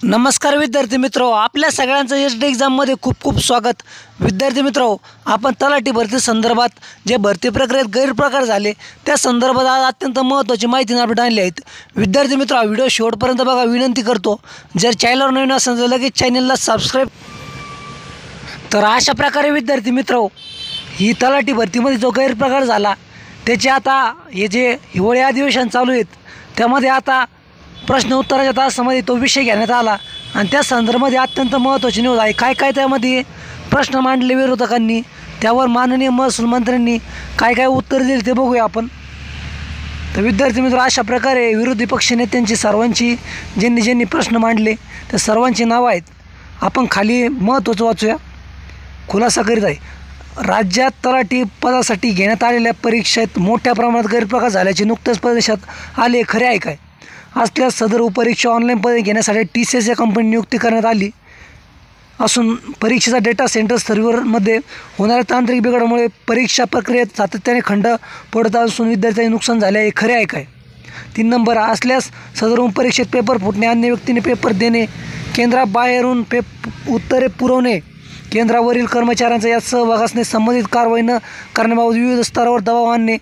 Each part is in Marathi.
नमस्कार विद्यार्थी मित्रो, आपल्या सगळ्यांचं एसडी एग्जाममध्ये खूप खूप स्वागत। विद्यार्थी मित्रो, आपण तलाठी भरती संदर्भात जे भरती प्रक्रियेत गैरप्रकार झाले त्या संदर्भात आज अत्यंत महत्त्वाची माहिती अपडेट आणली आहे। विद्यार्थी मित्रो, हा व्हिडिओ शेवटपर्यंत बघा विनंती करतो। जर चॅनलवर नवीन असेल तर लगेच चॅनलला सबस्क्राइब। तर अशा प्रकारे विद्यार्थी मित्रो, ही तलाठी भरतीमध्ये जो गैरप्रकार झाला त्याचे आता हे जे हिवाळी अधिवेशन चालू आहेत त्यामध्ये आता प्रश्न उत्तराच्या तासामध्ये तो विषय घेण्यात आला आणि त्या संदर्भामध्ये अत्यंत महत्त्वाची न्यूज आहे। काय त्यामध्ये प्रश्न मांडले विरोधकांनी, त्यावर माननीय महसूल मंत्र्यांनी काय उत्तर दिले ते बघूया आपण। तर विद्यार्थी मित्र, अशा प्रकारे विरोधी पक्ष नेत्यांची सर्वांची ज्यांनी प्रश्न मांडले त्या सर्वांची नावं आहेत। आपण खाली महत्त्वाचं वाचूया। खुलासा करीत आहे, राज्यात तलाठी पदासाठी घेण्यात आलेल्या परीक्षेत मोठ्या प्रमाणात गैरप्रकार झाल्याचे नुकतेच प्रदेशात आले, खरे आहे काय? असल्यास सदर उपपरीक्षा ऑनलाईन पद्धतीने घेण्यासाठी TCS या कंपनी नियुक्ती करण्यात आली असून परीक्षेचा डेटा सेंटर सर्व्हरमध्ये होणाऱ्या तांत्रिक बिघाडामुळे परीक्षा प्रक्रियेत सातत्याने खंड पडत असून विद्यार्थ्यांचे नुकसान झाले आहे, खरे आहे काय? 3 नंबर, असल्यास सदर परीक्षेत पेपर फुटणे, अन्य व्यक्तीने पेपर देणे, केंद्राबाहेरून उत्तरे पुरवणे, केंद्रावरील कर्मचाऱ्यांचा यात सहभाग असणे, संबंधित कारवाई न करण्याबाबत विविध स्तरावर दबाव आणणे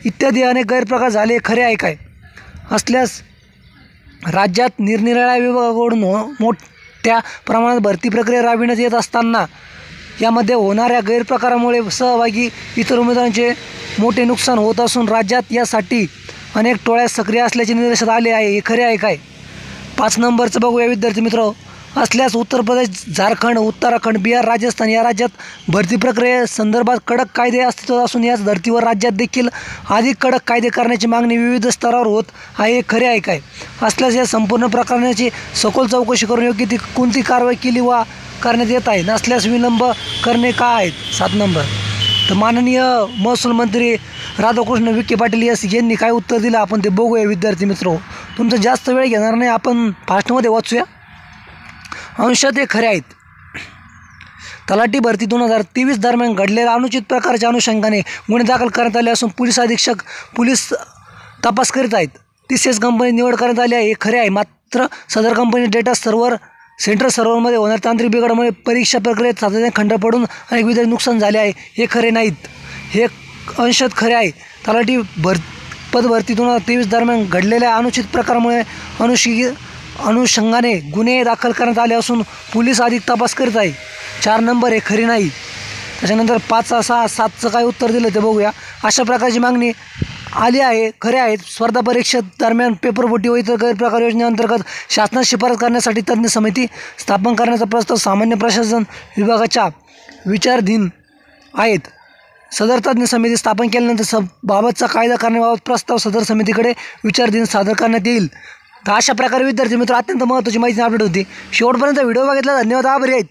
इत्यादी अनेक गैरप्रकार झाले, खरे आहे काय? असल्यास राज्यात निरनिराळ्या विभागाकडून मोठ्या प्रमाणात भरती प्रक्रिया राबविण्यात येत असताना यामध्ये होणाऱ्या गैरप्रकारामुळे सहभागी इतर उमेदवारांचे मोठे नुकसान होत असून राज्यात यासाठी अनेक टोळ्या सक्रिय असल्याचे निदर्शनास आले आहे, हे खरे आहे काय? 5 नंबरचं बघूया विद्यार्थी मित्र। असल्यास उत्तर प्रदेश, झारखंड, उत्तराखंड, बिहार, राजस्थान या राज्यात भरती प्रक्रियेसंदर्भात कडक कायदे अस्तित्वात असून याच धर्तीवर राज्यात देखील अधिक कडक कायदे करण्याची मागणी विविध स्तरावर होत आहे, खरे आहे काय? असल्यास या संपूर्ण प्रकरणाची सखोल चौकशी करून योग्य ती कोणती कारवाई केली वा करण्यात येत आहे, नसल्यास विलंब करणे का आहेत? 7 नंबर। तर माननीय महसूल मंत्री राधाकृष्ण विखे पाटील यांनी काय उत्तर दिलं आपण ते बघूया विद्यार्थी मित्रो। तुमचा जास्त वेळ घेणार नाही, आपण फास्टमध्ये वाचूया। अंशात हे खरे आहेत। तलाठी भरती 2023 दरम्यान घडलेल्या अनुचित प्रकारच्या अनुषंगाने गुन्हे दाखल करण्यात आले असून पोलीस अधीक्षक तपास करीत आहेत। TCS कंपनी निवड करण्यात आली आहे, हे खरे आहे। मात्र सदर कंपनी डेटा सेंटर सर्व्हरमध्ये होणाऱ्या तांत्रिक बिघाडामुळे परीक्षा प्रक्रियेत सातत्याने खंड पडून अनेक विद्यार्थी नुकसान झाले आहे, हे खरे नाहीत। हे अंशात खरे आहे। तलाठी पदभरती 2023 दरम्यान घडलेल्या अनुचित प्रकारामुळे अनुषंगाने गुन्हे दाखल करण्यात आले असून पोलीस अधिक तपास करीत आहे, 4 नंबर हे खरी नाही। त्याच्यानंतर 5, 6, 7चं काय उत्तर दिलं ते बघूया। अशा प्रकारची मागणी आली आहे, खरे आहेत। स्पर्धा परीक्षे दरम्यान पेपरफुटी व इतर गैरप्रकार योजनेअंतर्गत शासनास शिफारस करण्यासाठी तज्ज्ञ समिती स्थापन करण्याचा प्रस्ताव सामान्य प्रशासन विभागाच्या विचाराधीन आहेत। सदर तज्ज्ञ समिती स्थापन केल्यानंतर बाबतचा कायदा करण्याबाबत प्रस्ताव सदर समितीकडे विचाराधीन सादर करण्यात येईल। तर अशा प्रकारे विद्यार्थी मित्र, अत्यंत महत्त्वाची माहिती अपडेट होती। शेवटपर्यंत व्हिडिओ बघितला, धन्यवाद, आभारी आहेत।